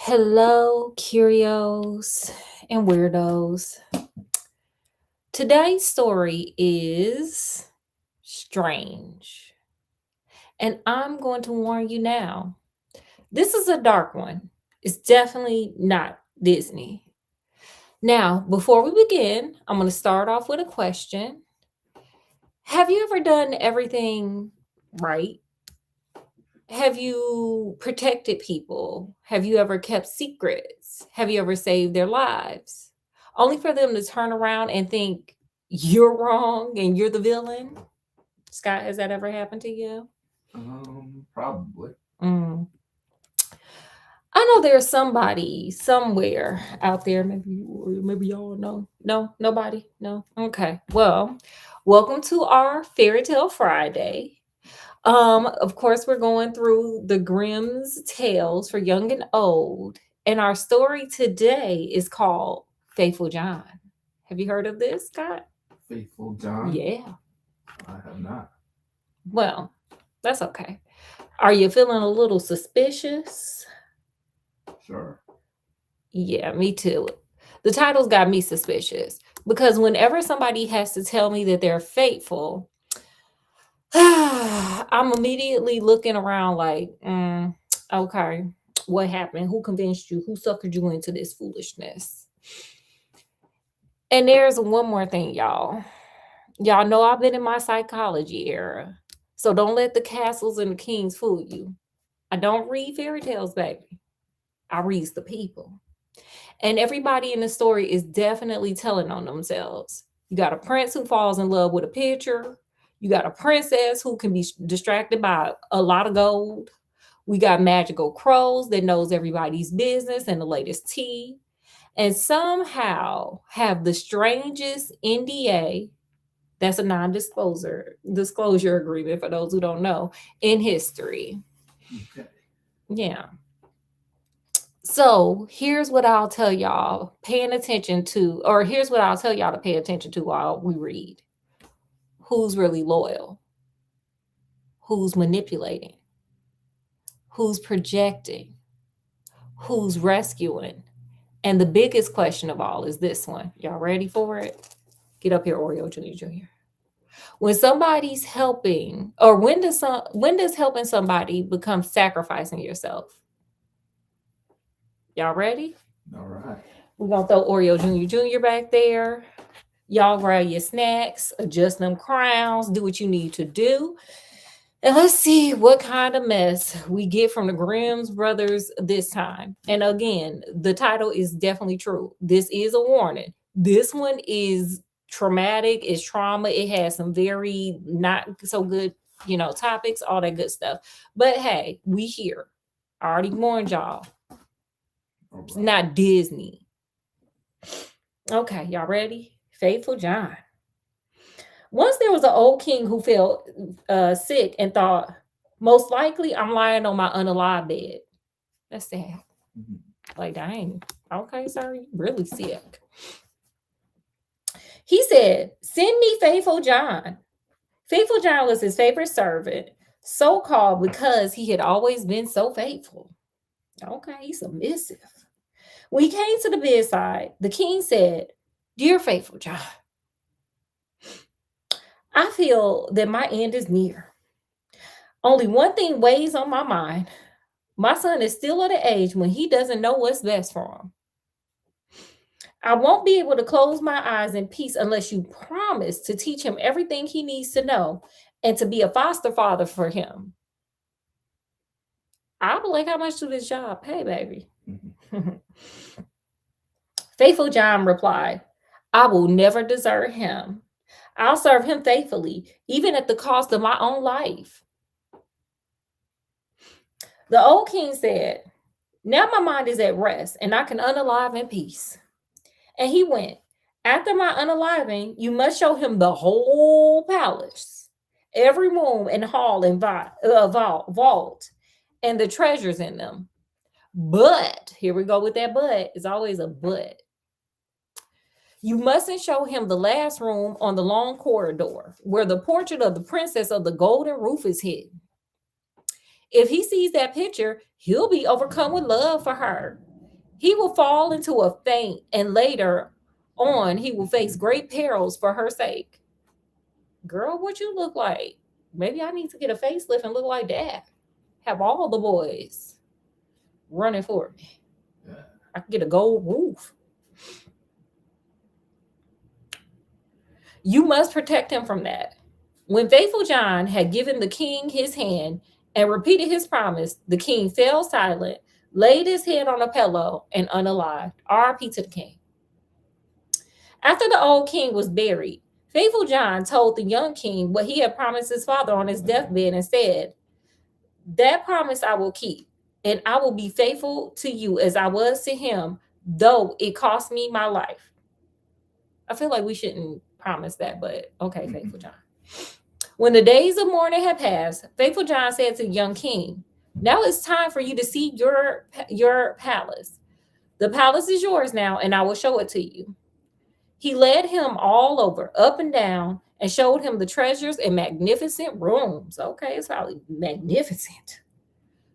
Hello, curios and weirdos. Today's story is strange. And I'm going to warn you now. This is a dark one. It's definitely not Disney. Now, before we begin, I'm going to start off with a question. Have you ever done everything right? Have you protected people? Have you ever kept secrets? Have you ever saved their lives? Only for them to turn around and think you're wrong and you're the villain? Scott, has that ever happened to you? Probably. Mm. I know there's somebody somewhere out there. Maybe y'all know. No, nobody. No. Okay. Well, welcome to our Fairy Tale Friday. Of course, we're going through the Grimm's tales for young and old, and our story today is called Faithful John. Have you heard of this, Scott? Faithful John? Yeah. I have not. Well, that's okay. Are you feeling a little suspicious? Sure. Yeah, me too. The title's got me suspicious because whenever somebody has to tell me that they're faithful, I'm immediately looking around like, okay, what happened? Who convinced you? Who suckered you into this foolishness? And there's one more thing, y'all. Y'all know I've been in my psychology era. So don't let the castles and the kings fool you. I don't read fairy tales, baby. I read the people. And everybody in the story is definitely telling on themselves. You got a prince who falls in love with a picture. You got a princess who can be distracted by a lot of gold. We got magical crows that knows everybody's business and the latest tea. And somehow have the strangest NDA, that's a non-disclosure agreement for those who don't know, in history. Okay. Yeah. So here's what I'll tell y'all paying attention to, or here's what I'll tell y'all to pay attention to while we read. Who's really loyal? Who's manipulating? Who's projecting? Who's rescuing? And the biggest question of all is this one. Y'all ready for it? Get up here, Oreo Junior Junior. When somebody's helping, or when does helping somebody become sacrificing yourself? Y'all ready? All right. We're gonna throw Oreo Junior Junior back there. Y'all grab your snacks, adjust them crowns, do what you need to do. And let's see what kind of mess we get from the Grimm's brothers this time. And again, the title is definitely true. This is a warning. This one is traumatic, it's trauma. It has some very not so good, topics, all that good stuff. But hey, we here. I already warned y'all. All It's right. not Disney. Okay, y'all ready? Faithful John. Once there was an old king who felt sick and thought, most likely I'm lying on my unalive bed. That's sad. Mhm. Like, dang. Okay, sir, you really sick. He said, send me Faithful John. Faithful John was his favorite servant, so called because he had always been so faithful. Okay, he's submissive. When he came to the bedside, the king said, Dear Faithful John, I feel that my end is near. Only one thing weighs on my mind. My son is still at the age when he doesn't know what's best for him. I won't be able to close my eyes in peace unless you promise to teach him everything he needs to know and to be a foster father for him. I'll be like, how much do this job pay, baby? Mhm. Faithful John replied, I will never desert him. I'll serve him faithfully, even at the cost of my own life. The old king said, Now my mind is at rest and I can unalive in peace. And he went, After my unaliving, you must show him the whole palace, every room and hall and vault, and the treasures in them. But, here we go with that but, it's always a but. You mustn't show him the last room on the long corridor where the portrait of the princess of the golden roof is hidden. If he sees that picture, he'll be overcome with love for her. He will fall into a faint, and later on, he will face great perils for her sake. Girl, what you look like? Maybe I need to get a facelift and look like that. Have all the boys running for me. Yeah. I can get a gold roof. You must protect him from that. When faithful John had given the king his hand and repeated his promise, the king fell silent, laid his head on a pillow, and unalived. R.I.P. to the king. After the old king was buried, faithful John told the young king what he had promised his father on his deathbed and said, "That promise I will keep, and I will be faithful to you as I was to him, though it cost me my life." I feel like we shouldn't promise that, but okay, faithful John. When the days of mourning had passed, faithful John said to the young king, "Now it's time for you to see your palace. The palace is yours now, and I will show it to you." He led him all over, up and down, and showed him the treasures and magnificent rooms. Okay, it's probably magnificent.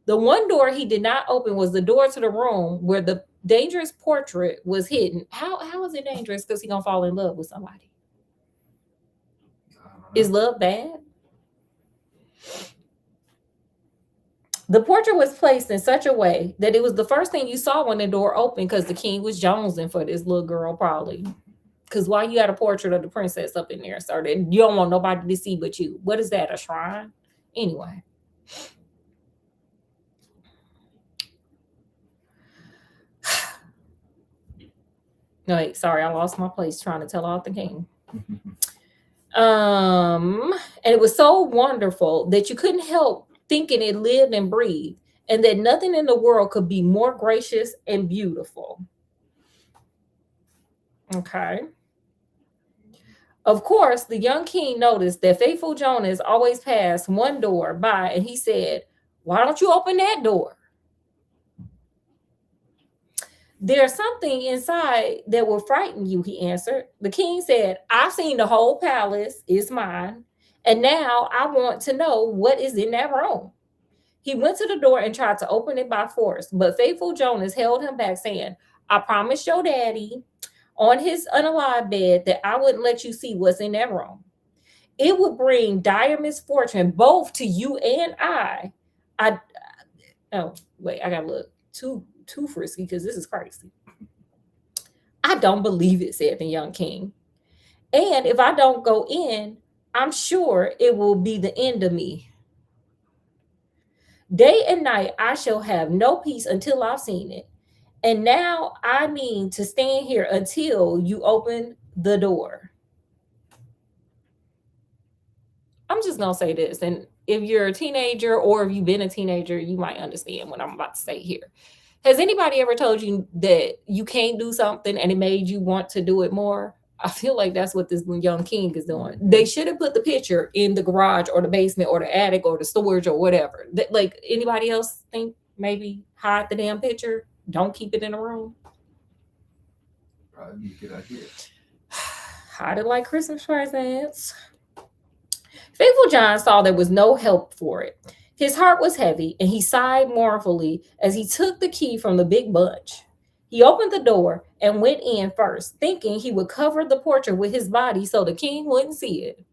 The one door he did not open was the door to the room where the dangerous portrait was hidden. How is it dangerous? Because he's gonna fall in love with somebody. Is love bad? The portrait was placed in such a way that it was the first thing you saw when the door opened, because the king was jonesing for this little girl, probably. Because why you got a portrait of the princess up in there, sir? That you don't want nobody to see but you. What is that, a shrine? Anyway. No, wait, sorry, I lost my place trying to tell off the king. And it was so wonderful that you couldn't help thinking it lived and breathed, and that nothing in the world could be more gracious and beautiful. Okay. Of course, the young king noticed that faithful Jonas always passed one door by, and he said, "Why don't you open that door?" "There's something inside that will frighten you," he answered. The king said, "I've seen the whole palace, it's mine, and now I want to know what is in that room." He went to the door and tried to open it by force, but faithful Jonas held him back, saying, "I promised your daddy on his unalive bed that I wouldn't let you see what's in that room. It would bring dire misfortune both to you and I." Oh, wait, I gotta look too frisky because this is crazy. "I don't believe it," said the young king. "And if I don't go in, I'm sure it will be the end of me. Day and night I shall have no peace until I've seen it. And now I mean to stand here until you open the door." I'm just gonna say this, and if you're a teenager or if you've been a teenager, you might understand what I'm about to say here. Has anybody ever told you that you can't do something and it made you want to do it more? I feel like that's what this young king is doing. They should have put the picture in the garage or the basement or the attic or the storage or whatever. Like, anybody else think maybe hide the damn picture? Don't keep it in a room. Probably a good idea. Hide it like Christmas presents. Faithful John saw there was no help for it. His heart was heavy, and he sighed mournfully as he took the key from the big bunch. He opened the door and went in first, thinking he would cover the portrait with his body so the king wouldn't see it.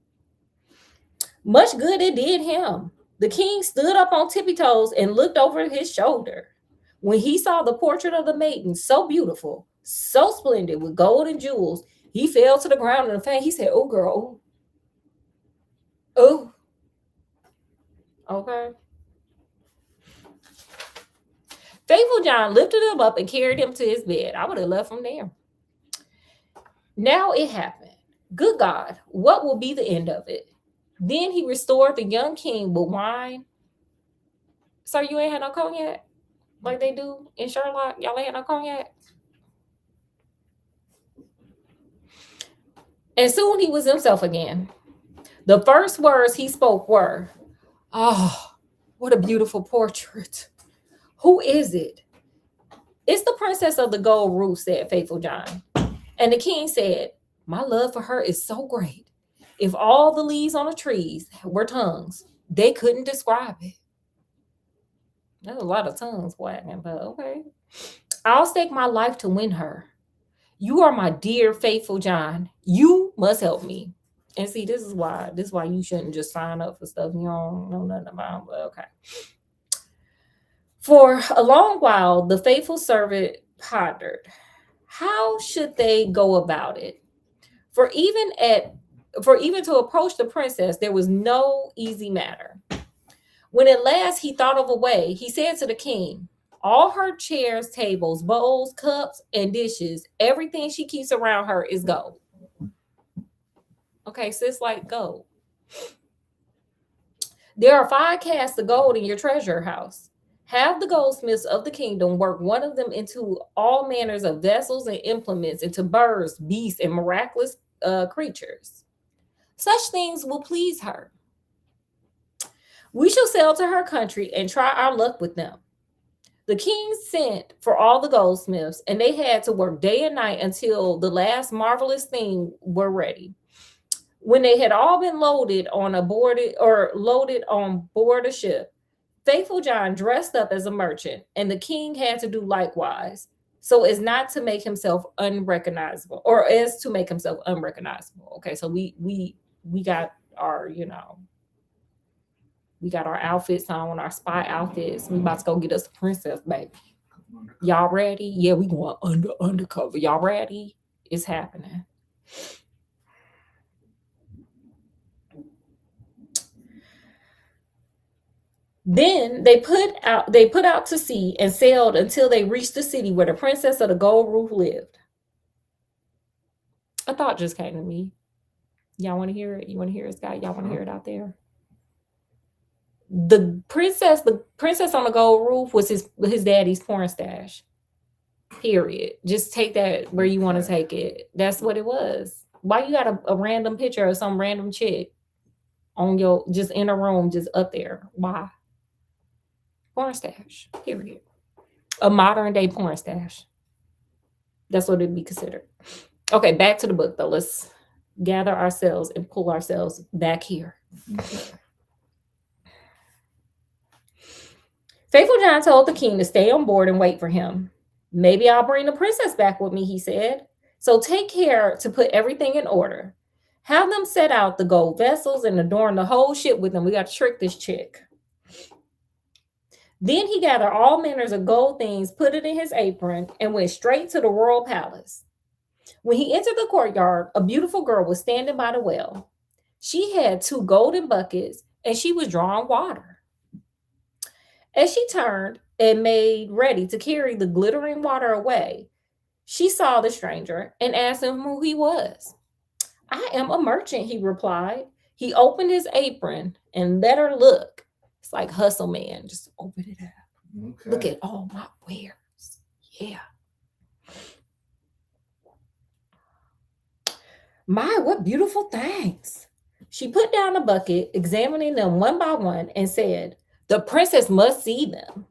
Much good it did him. The king stood up on tippy toes and looked over his shoulder. When he saw the portrait of the maiden, so beautiful, so splendid, with gold and jewels, he fell to the ground in a faint. He said, "Oh, girl. Oh." Okay. Faithful John lifted him up and carried him to his bed. I would have left him there. Now it happened. Good God, what will be the end of it? Then he restored the young king with wine. Sir, you ain't had no cognac like they do in Sherlock? Y'all ain't had no cognac? And soon he was himself again. The first words he spoke were, "Oh, what a beautiful portrait. Who is it?" "It's the princess of the gold roof," said faithful John. And the king said, "My love for her is so great. If all the leaves on the trees were tongues, they couldn't describe it." There's a lot of tongues wagging, but okay. I'll stake my life to win her. You are my dear, faithful John. You must help me. And see, this is why you shouldn't just sign up for stuff you don't know nothing about. But okay. For a long while, the faithful servant pondered, how should they go about it? For even at for even to approach the princess, there was no easy matter. When at last he thought of a way, he said to the king, all her chairs, tables, bowls, cups, and dishes, everything she keeps around her is gold. Okay, sis, like gold. There are 5 casts of gold in your treasure house. Have the goldsmiths of the kingdom work one of them into all manners of vessels and implements, into birds, beasts, and miraculous creatures. Such things will please her. We shall sail to her country and try our luck with them. The king sent for all the goldsmiths, and they had to work day and night until the last marvelous thing were ready. When they had all been loaded on board a ship, faithful John dressed up as a merchant, and the king had to do likewise, so as not to make himself unrecognizable, or as to make himself unrecognizable. Okay, so we got our, we got our outfits on, our spy outfits. We about to go get us a princess, baby. Y'all ready? Yeah, we going undercover. Y'all ready? It's happening. Then they put out to sea and sailed until they reached the city where the princess of the gold roof lived. A thought just came to me. Y'all want to hear it? You want to hear it, Scott? Y'all want to hear it out there? The princess on the gold roof was his daddy's porn stash. Period. Just take that where you want to take it. That's what it was. Why you got a random picture of some random chick on your, just in a room, just up there? Why? Porn stash. Period. A modern day porn stash. That's what it'd be considered. Okay, back to the book though. Let's gather ourselves and pull ourselves back here. Faithful John told the king to stay on board and wait for him. Maybe I'll bring the princess back with me, he said. So take care to put everything in order. Have them set out the gold vessels and adorn the whole ship with them. We got to trick this chick. Then he gathered all manners of gold things, put it in his apron, and went straight to the royal palace. When he entered the courtyard, a beautiful girl was standing by the well. She had 2 golden buckets, and she was drawing water. As she turned and made ready to carry the glittering water away, she saw the stranger and asked him who he was. I am a merchant, he replied. He opened his apron and let her look. It's like Hustle Man. Just open it up. Okay. Look at all my wares. Yeah. My, what beautiful things. She put down a bucket, examining them one by one, and said, the princess must see them.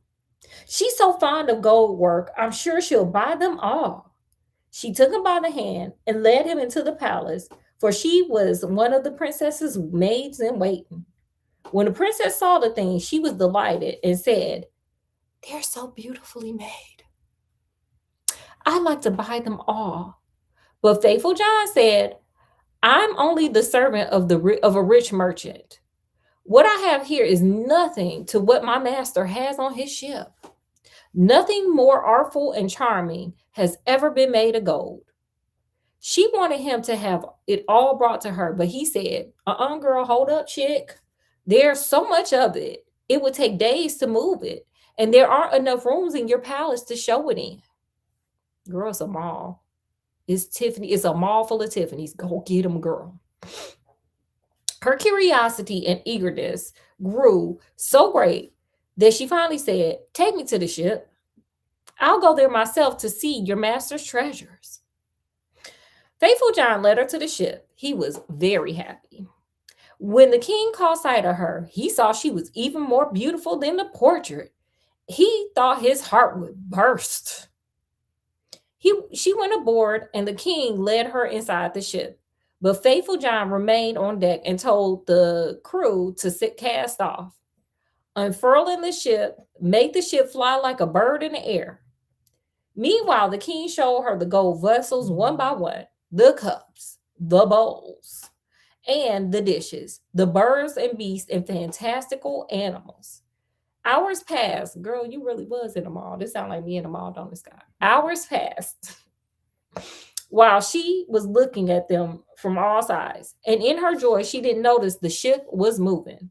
She's so fond of gold work, I'm sure she'll buy them all. She took him by the hand and led him into the palace, for she was one of the princess's maids in waiting. When the princess saw the things, she was delighted and said, they're so beautifully made. I'd like to buy them all. But faithful John said, I'm only the servant of a rich merchant. What I have here is nothing to what my master has on his ship. Nothing more artful and charming has ever been made of gold. She wanted him to have it all brought to her, but he said, girl, hold up, chick. There's so much of it. It would take days to move it, and there aren't enough rooms in your palace to show it in. Girl, it's a mall. It's Tiffany. It's a mall full of Tiffany's. Go get them, girl. Her curiosity and eagerness grew so great that she finally said, take me to the ship. I'll go there myself to see your master's treasures. Faithful John led her to the ship. He was very happy. When the king caught sight of her, he saw she was even more beautiful than the portrait. He thought his heart would burst. She went aboard, and the king led her inside the ship. But faithful John remained on deck and told the crew to cast off. Unfurling the ship, make the ship fly like a bird in the air. Meanwhile, the king showed her the gold vessels one by one, the cups, the bowls, and the dishes, the birds and beasts and fantastical animals. Hours passed. Girl, you really was in the mall. This sound like me in the mall, don't it, Scott? Hours passed while she was looking at them from all sides. And in her joy, she didn't notice the ship was moving.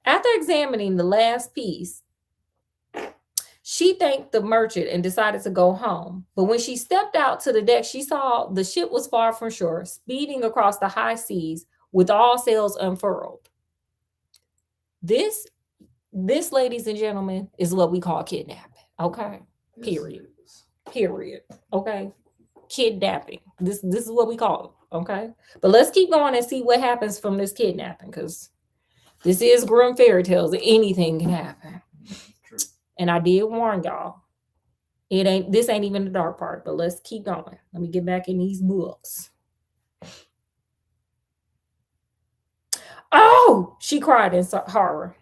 After examining the last piece, she thanked the merchant and decided to go home. But when she stepped out to the deck, she saw the ship was far from shore, speeding across the high seas with all sails unfurled. This, ladies and gentlemen, is what we call kidnapping. Okay. Period. Period. Okay. Kidnapping. This is what we call it. Okay. But let's keep going and see what happens from this kidnapping, because this is Grimm fairy tales. Anything can happen. True. And I did warn y'all. This ain't even the dark part, but let's keep going. Let me get back in these books. Oh, she cried in horror.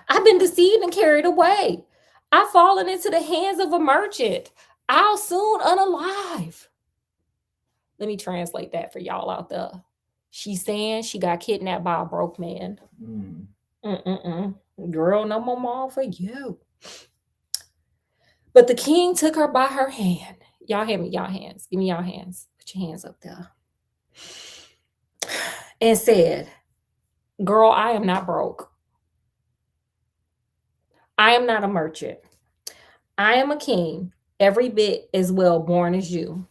I've been deceived and carried away. I've fallen into the hands of a merchant. I'll soon unalive. Let me translate that for y'all out there. She's saying she got kidnapped by a broke man. Girl, no more mall for you. But the king took her by her hand. Y'all hand me y'all hands. Give me y'all hands. Put your hands up there. And said, girl, I am not broke. I am not a merchant. I am a king, every bit as well born as you.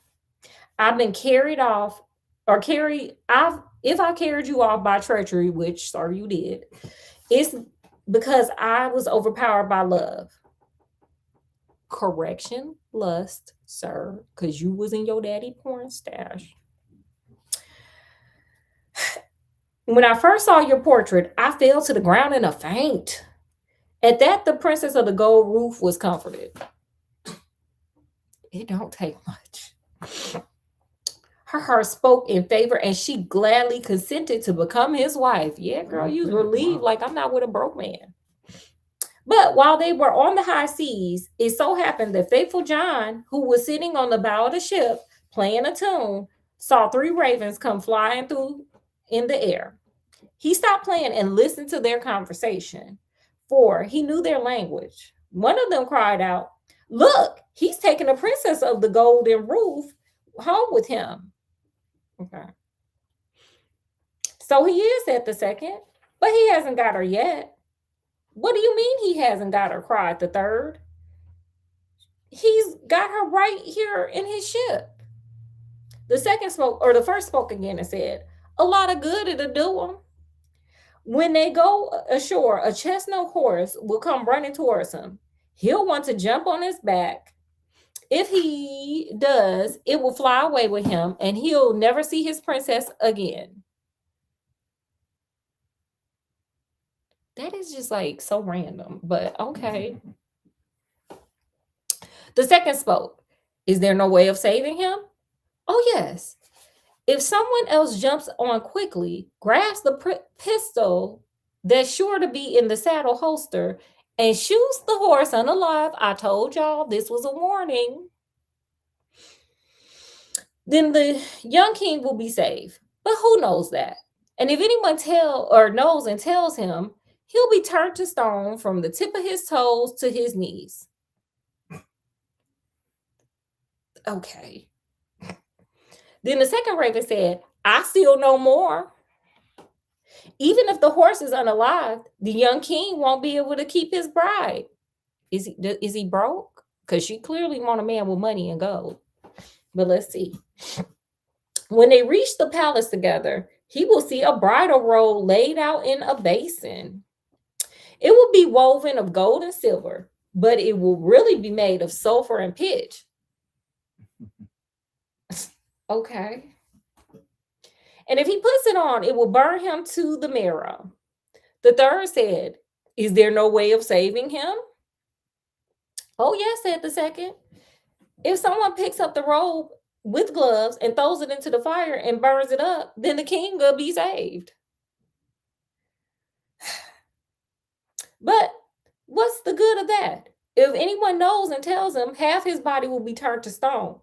I've been carried off, or if I carried you off by treachery, which, sorry, you did, it's because I was overpowered by love. Correction, lust, sir, because you was in your daddy porn stash. When I first saw your portrait, I fell to the ground in a faint. At that, the princess of the gold roof was comforted. It don't take much. Her heart spoke in favor, and she gladly consented to become his wife. Yeah, girl, you was relieved, like I'm not with a broke man. But while they were on the high seas, it so happened that faithful John, who was sitting on the bow of the ship playing a tune, saw 3 ravens come flying through in the air. He stopped playing and listened to their conversation, for he knew their language. One of them cried out, "Look, he's taking the princess of the golden roof home with him." Okay. So he is, said the second, but he hasn't got her yet. What do you mean he hasn't got her? Cried the third. He's got her right here in his ship. The first spoke again and said, "A lot of good it'll do him. When they go ashore, a chestnut horse will come running towards him. He'll want to jump on his back. If he does, it will fly away with him, and he'll never see his princess again." That is just like so random, but okay. The second spoke. "Is there no way of saving him?" "Oh, yes. If someone else jumps on quickly, grabs the pistol that's sure to be in the saddle holster, and shoots the horse unalive, I told y'all this was a warning, then the young king will be saved. But who knows that? And if anyone knows and tells him, he'll be turned to stone from the tip of his toes to his knees." Okay. Then the second raven said, "I still know more. Even if the horse is unalive, the young king won't be able to keep his bride." Is he broke? Because she clearly want a man with money and gold. But let's see. When they reach the palace together, he will see a bridal robe laid out in a basin. It will be woven of gold and silver, but it will really be made of sulfur and pitch. Okay. And if he puts it on, it will burn him to the marrow. The third said, "Is there no way of saving him?" "Oh, yes," said the second. "If someone picks up the robe with gloves and throws it into the fire and burns it up, then the king will be saved." But what's the good of that? If anyone knows and tells him, half his body will be turned to stone,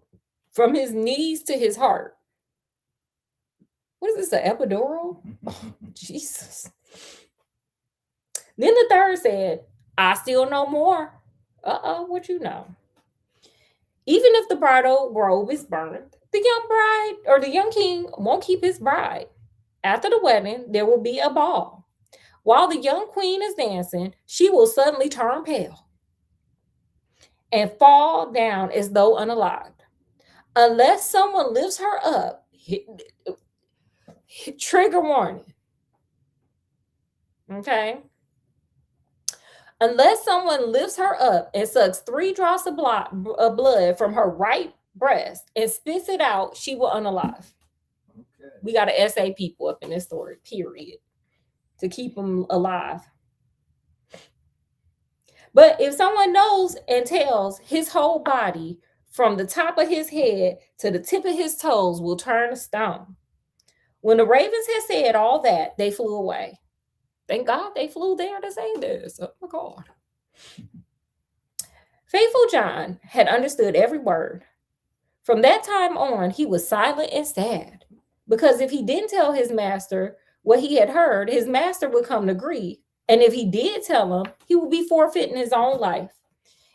from his knees to his heart. What is this, an epidural? Oh, Jesus. Then the third said, I still know more. What you know? Even if the bridal robe is burned, the young bride or the young king won't keep his bride. After the wedding, there will be a ball. While the young queen is dancing, she will suddenly turn pale and fall down as though unalived. Unless someone lifts her up, trigger warning. Okay? Unless someone lifts her up and sucks 3 drops of blood from her right breast and spits it out, she will unalive. Okay. We got to SA people up in this story, period, to keep them alive. But if someone knows and tells, his whole body, from the top of his head to the tip of his toes, will turn to stone. When the ravens had said all that, they flew away. Thank God they flew there to say this. Oh my God. Faithful John had understood every word. From that time on, he was silent and sad, because if he didn't tell his master what he had heard, his master would come to grief. And if he did tell him, he would be forfeiting his own life.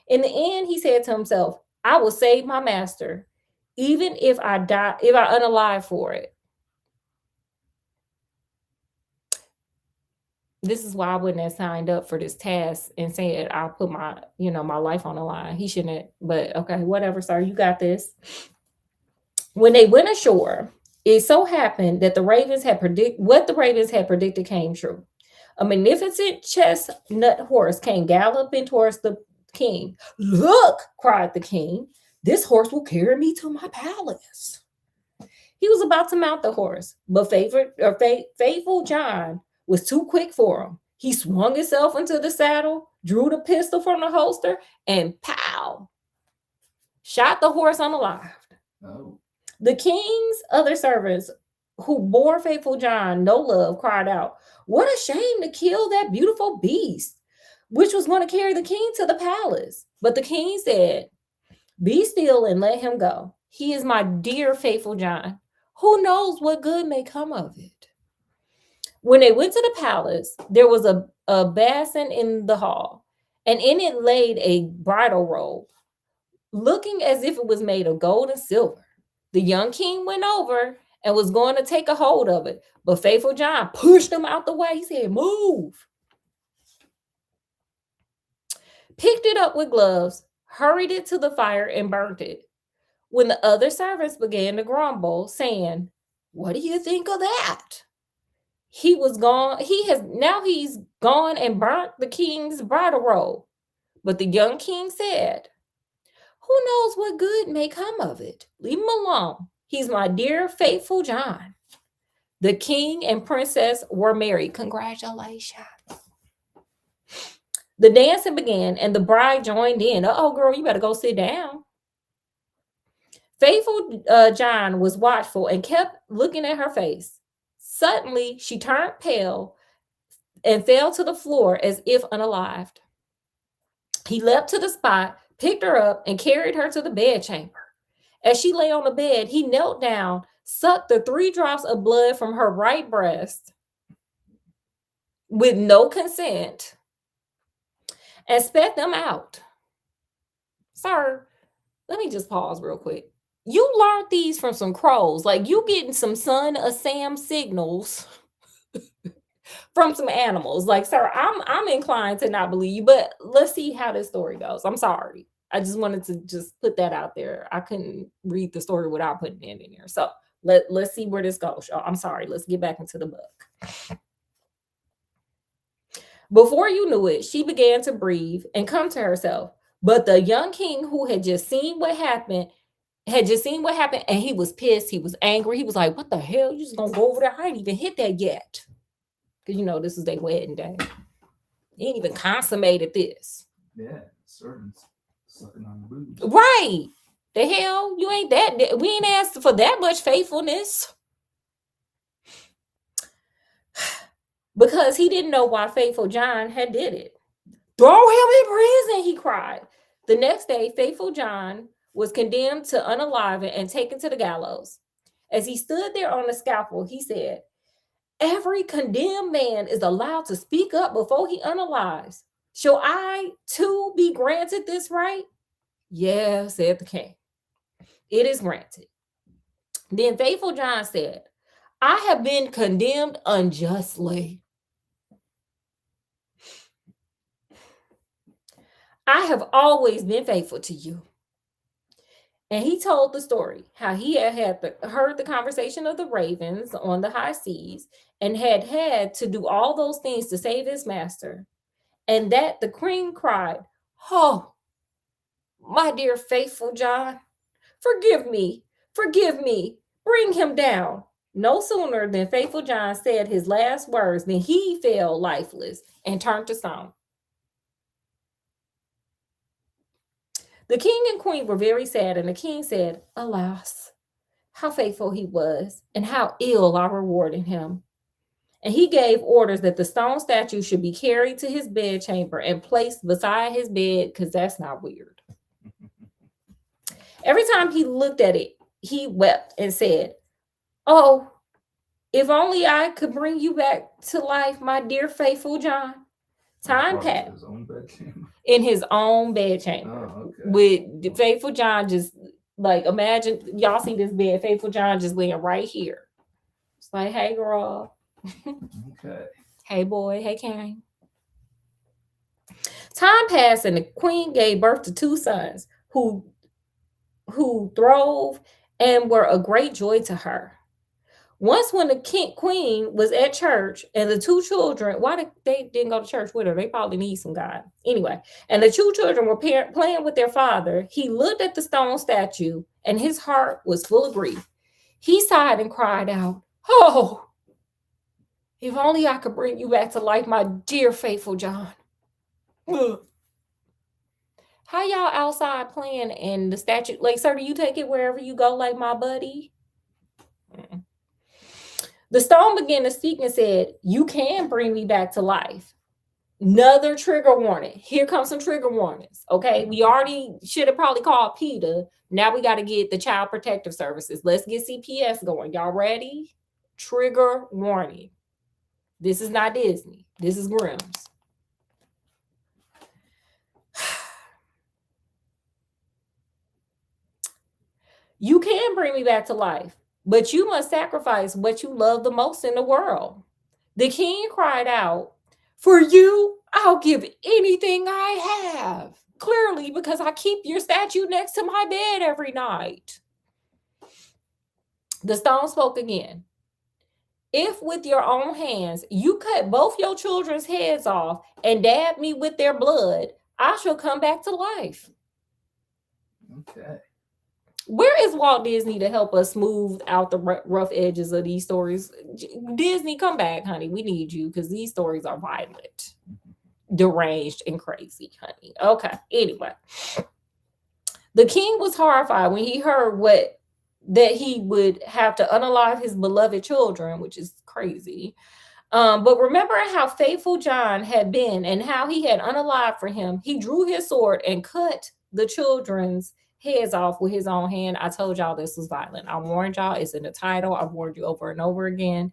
In the end, he said to himself, I will save my master, even if I die, if I unalive for it. This is why I wouldn't have signed up for this task and said I'll put my, my life on the line. He shouldn't have, but okay, whatever, sir, you got this. When they went ashore, it so happened that the ravens had predicted came true. A magnificent chestnut horse came galloping towards the king. Look, cried the king, this horse will carry me to my palace. He was about to mount the horse, but faithful John was too quick for him. He swung himself into the saddle, drew the pistol from the holster, and pow! Shot the horse unalive. Oh. The king's other servants, who bore faithful John no love, cried out, what a shame to kill that beautiful beast, which was going to carry the king to the palace. But the king said, be still and let him go. He is my dear faithful John. Who knows what good may come of it? When they went to the palace, there was a basin in the hall, and in it laid a bridal robe, looking as if it was made of gold and silver. The young king went over and was going to take a hold of it, but faithful John pushed him out the way. He said, move. Picked it up with gloves, hurried it to the fire, and burnt it. When the other servants began to grumble, saying, what do you think of that? He's gone and burnt the king's bridal robe. But the young king said, who knows what good may come of it? Leave him alone. He's my dear faithful John. The king and princess were married. Congratulations. The dancing began and the bride joined in. Uh-oh, girl, you better go sit down. Faithful John was watchful and kept looking at her face. Suddenly, she turned pale and fell to the floor as if unalived. He leapt to the spot, picked her up, and carried her to the bedchamber. As she lay on the bed, he knelt down, sucked the 3 drops of blood from her right breast with no consent, and spat them out. Sir, let me just pause real quick. You learned these from some crows. Like, you getting some Son of Sam signals from some animals. Like, sir, I'm inclined to not believe you, but let's see how this story goes. I'm sorry. I just wanted to just put that out there. I couldn't read the story without putting it in there. So let's see where this goes, y'all. I'm sorry. Let's get back into the book. Before you knew it, she began to breathe and come to herself. But the young king, who had just seen what happened, and he was pissed. He was angry. He was like, what the hell? You just gonna go over there? I ain't even hit that yet. Because, this is their wedding day. He ain't even consummated this. Yeah, servants sucking on the boobs. Right. The hell? You ain't that. We ain't asked for that much faithfulness. Because he didn't know why faithful John had did it. Throw him in prison, he cried. The next day, Faithful John was condemned to unaliving and taken to the gallows. As he stood there on the scaffold, he said, every condemned man is allowed to speak up before he unalives. Shall I, too, be granted this right? Yeah, said the king. It is granted. Then Faithful John said, I have been condemned unjustly. I have always been faithful to you. And he told the story, how he had heard the conversation of the ravens on the high seas and had to do all those things to save his master. And that the queen cried, oh, my dear Faithful John, forgive me, bring him down. No sooner than Faithful John said his last words than he fell lifeless and turned to stone. The king and queen were very sad, and the king said, alas, how faithful he was, and how ill I rewarded him. And he gave orders that the stone statue should be carried to his bedchamber and placed beside his bed, because that's not weird. Every time he looked at it, he wept and said, oh, if only I could bring you back to life, my dear Faithful John. Time passed. In his own bedchamber. Oh, okay. With Faithful John just, like, imagine, y'all see this bed, Faithful John just laying right here. It's like, hey, girl. Okay. Hey, boy. Hey, Kane. Time passed, and the queen gave birth to 2 sons who throve and were a great joy to her. Once when the queen was at church and the 2 children, why they didn't go to church with her? They probably need some God. Anyway, and the 2 children were playing with their father. He looked at the stone statue and his heart was full of grief. He sighed and cried out, oh, if only I could bring you back to life, my dear Faithful John. How y'all outside playing and the statue, like, sir, do you take it wherever you go, like my buddy? The stone began to speak and said, you can bring me back to life. Another trigger warning. Here comes some trigger warnings. Okay. We already should have probably called PETA. Now we got to get the Child Protective Services. Let's get CPS going. Y'all ready? Trigger warning. This is not Disney. This is Grimm's. You can bring me back to life, but you must sacrifice what you love the most in the world. The king cried out, for you, I'll give anything I have. Clearly, because I keep your statue next to my bed every night. The stone spoke again. If with your own hands you cut both your children's heads off and dab me with their blood, I shall come back to life. Okay. Where is Walt Disney to help us smooth out the rough edges of these stories? Disney, come back, honey. We need you because these stories are violent, deranged, and crazy, honey. Okay. Anyway, the king was horrified when he heard that he would have to unalive his beloved children, which is crazy. But remembering how faithful John had been and how he had unalived for him, he drew his sword and cut the children's heads off with his own hand. I told y'all this was violent. I warned y'all. It's in the title. I've warned you over and over again.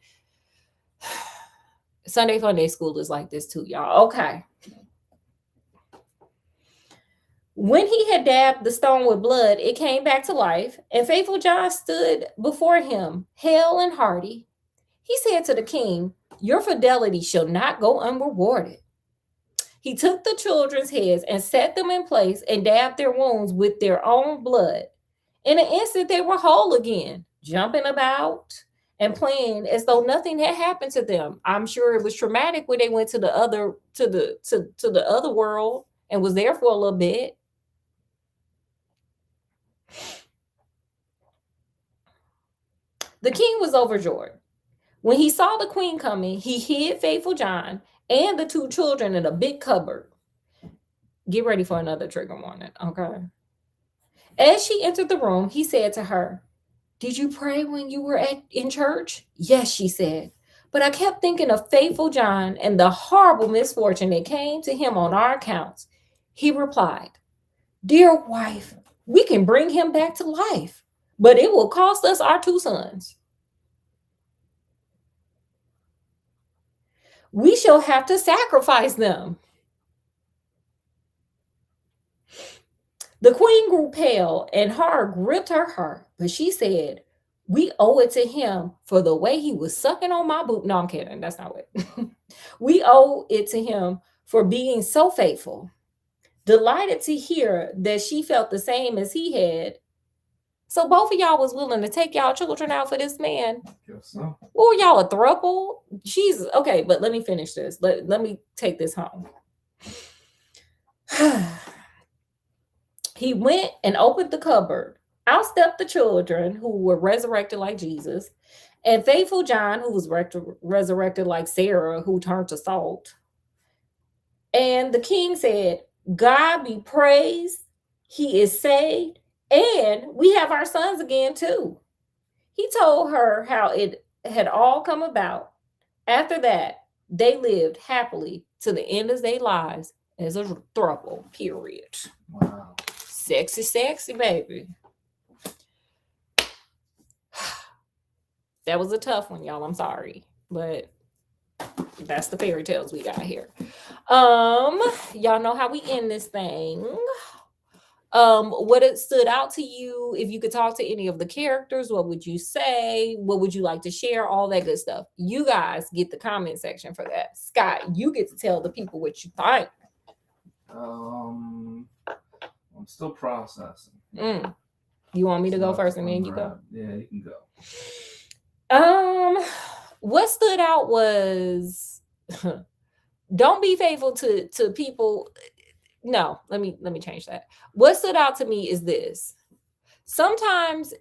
Sunday Funday School is like this too, y'all. Okay. When he had dabbed the stone with blood, it came back to life, and Faithful John stood before him, hale and hearty. He said to the king, your fidelity shall not go unrewarded. He took the children's heads and set them in place and dabbed their wounds with their own blood. In an instant, they were whole again, jumping about and playing as though nothing had happened to them. I'm sure it was traumatic when they went to the other world and was there for a little bit. The king was overjoyed. When he saw the queen coming, he hid Faithful John and the 2 children in a big cupboard. Get ready for another trigger warning, okay? As she entered the room, he said to her, did you pray when you were in church? Yes, she said. But I kept thinking of faithful John and the horrible misfortune that came to him on our accounts. He replied, "Dear wife, we can bring him back to life, but it will cost us our 2 sons. We shall have to sacrifice them." The queen grew pale and horror gripped her heart, but she said, "We owe it to him for the way he was sucking on my boob." No, I'm kidding. That's not what. We owe it to him for being so faithful. Delighted to hear that she felt the same as he had. So both of y'all was willing to take y'all children out for this man. Guess so. Or y'all a throuple? Jesus. Okay, but let me finish this. Let me take this home. He went and opened the cupboard. Out stepped the children who were resurrected like Jesus, and faithful John, who was resurrected like Sarah, who turned to salt. And the king said, "God be praised. He is saved. And we have our sons again, too." He told her how it had all come about. After that, they lived happily to the end of their lives as a throuple, period. Wow. Sexy, sexy, baby. That was a tough one, y'all. I'm sorry. But that's the fairy tales we got here. Y'all know how we end this thing. What it stood out to you? If you could talk to any of the characters, what would you say? What would you like to share? All that good stuff. You guys get the comment section for that. Scott, you get to tell the people what you think. I'm still processing. You want me to go first and then you go? Yeah, you can go. What stood out was don't be faithful to people. No, let me change that. What stood out to me is this. Sometimes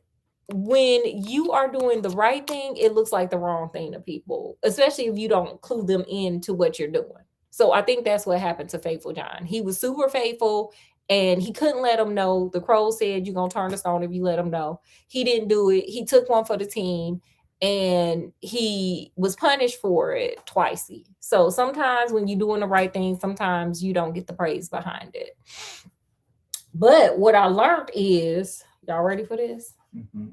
when you are doing the right thing, it looks like the wrong thing to people, especially if you don't clue them into what you're doing. So I think that's what happened to faithful John. He was super faithful and he couldn't let them know. The crow said, "You're going to turn the stone if you let them know." He didn't do it. He took one for the team and he was punished for it twice. So sometimes when you're doing the right thing, sometimes you don't get the praise behind it. But what I learned is, y'all ready for this?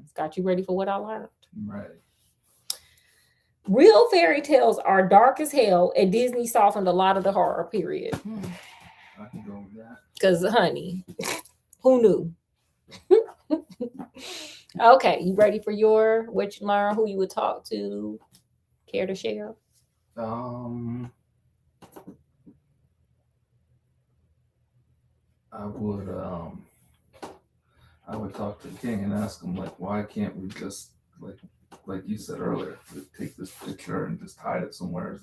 Scott, you ready for what I learned? I'm ready. Real fairy tales are dark as hell, and Disney softened a lot of the horror, period. I can go with that. Because, honey, who knew? Okay, you ready for what you learned, who you would talk to? Care to share? I would talk to the king and ask him, like, why can't we just, like you said earlier, take this picture and just hide it somewhere?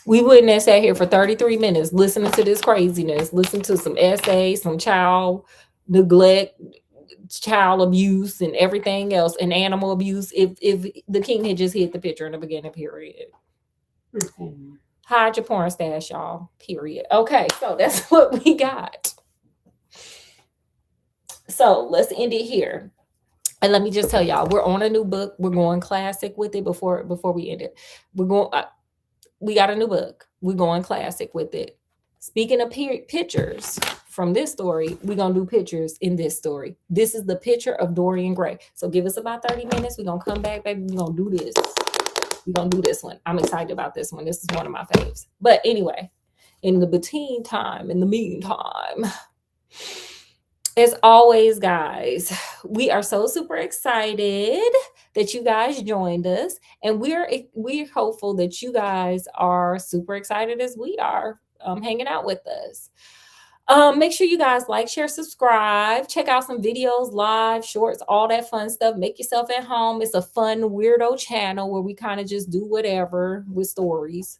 We wouldn't have sat here for 33 minutes listening to this craziness, listen to some essays, some child neglect, child abuse, and everything else, and animal abuse, if the king had just hit the picture in the beginning, period. Hide your porn stash, y'all, period. Okay, so that's what we got. So let's end it here. And let me just tell y'all, we're on a new book. We're going classic with it before we end it. We got a new book. We're going classic with it. Speaking of pictures from this story, we're going to do pictures in this story. This is the picture of Dorian Gray. So give us about 30 minutes. We're going to come back, baby. We're going to do this. We're going to do this one. I'm excited about this one. This is one of my faves. But anyway, in the meantime, as always, guys, we are so super excited that you guys joined us, and we're hopeful that you guys are super excited as we are hanging out with us. Make sure you guys like, share, subscribe, check out some videos, live, shorts, all that fun stuff. Make yourself at home. It's a fun weirdo channel where we kind of just do whatever with stories.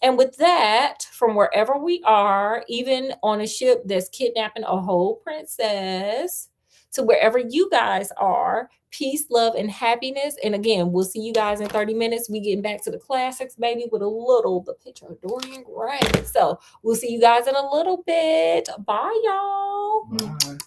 And with that, from wherever we are, even on a ship that's kidnapping a whole princess, to wherever you guys are, peace, love, and happiness. And again, we'll see you guys in 30 minutes. We getting back to the classics, baby, with the picture of Dorian Gray. So we'll see you guys in a little bit. Bye, y'all. Bye.